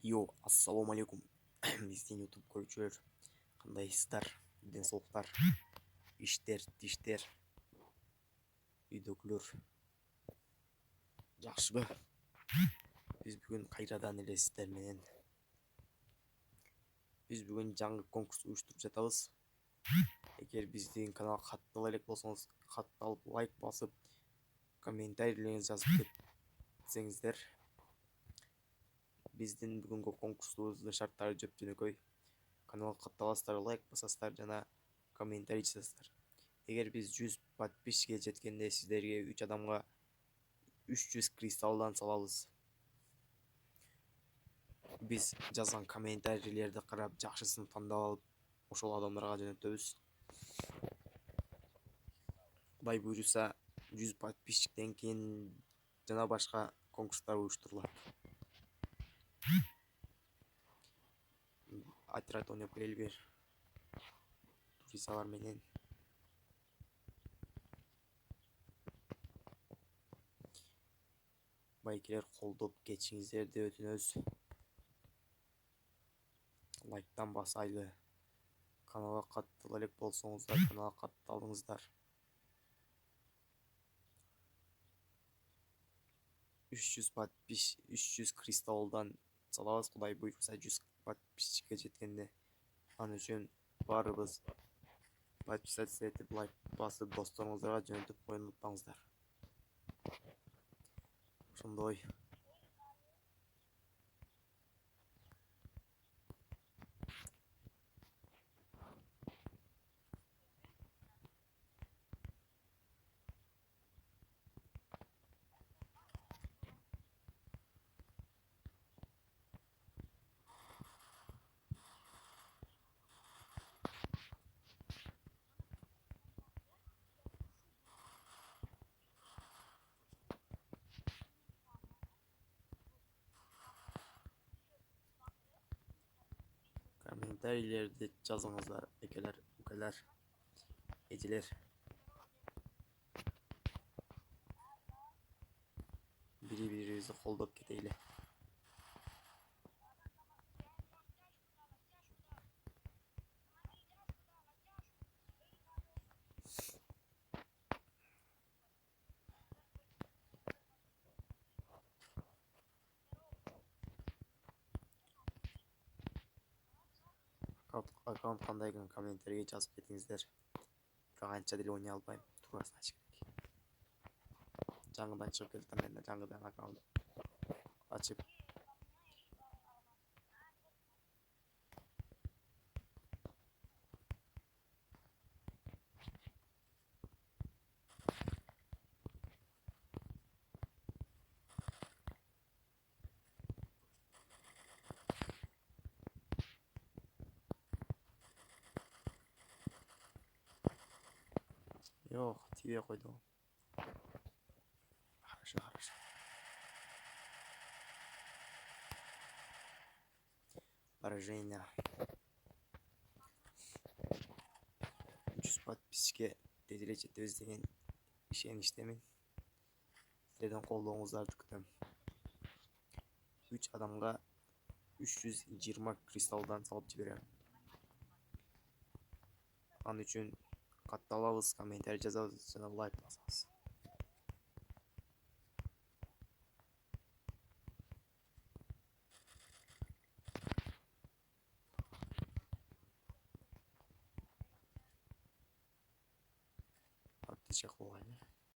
Йо, ассалому алейкум. Биздин YouTube көрүүчүлөр кандайсыздар? Ден соолуктар, иштер, тиштер, үйдөгүлөр жакшыбы? Биз бүгүн кайрадан эле сиздер менен жаңы конкурс уюштуруп жатабыз. Эгер биздин каналга каттала элек болсоңуз, катталып лайк басып, комментарийлериңизди жазып кетсеңиздер, биздин бүгүнкү конкурсубуздун шарттары жөп-жөнөкөй. Каналга катталасыздар, лайк басасыздар жана комментарий жазасыздар. Эгер биз 100 подписчикке жеткенде сиздерге 3 адамга 300 кристалдан салабыз. Биз жазган комментарийлерди карап, жакшысын тандап алып, ошол адамдарга жөнөтөбүз. Кудай буйруса, 100 подписчиктен кийин жана башка конкурстар уюштурулат. Отряд ойноп келбир. Турисалар менен. Байкелер колдоп кетишиңиздерди өтүнөбүз. Лайктан басайлы. Каналга каттала элек болсоңуздар, каналга катталыңыздар. 300 кристалдан салабыз, кудай буйруса 100 подписчикке жеткенде. Ал үчүн баарыбыз подписаться этип, лайк басып, досторуңуздарга жөнөтүп койууну унутпаңыздар. Ошондой. Комментарийлерди жазыңыздар, экелер, укелер, эжелер. Бири-бирибизди колдоп кетейли. Аккаунт кандай экен, комментарийге жазып кетиңиздер. Бирок анча деле ойной албайм, туурасын айтыш керек. Жаңыдан чыгып келатам, мен жаңыдан аккаунт ачып. Yok, тибей койду. Хорошо. Поражение. 300 подписчикке тез эле жетебиз деген ишеничтемин. Силердин колдооңуздарды күтөм. 3 адамга 320 кристалдан салып жиберем. Ал үчүн катталабыз, комментарий жазабыз жана лайк басабыз. Подписчик болайлы.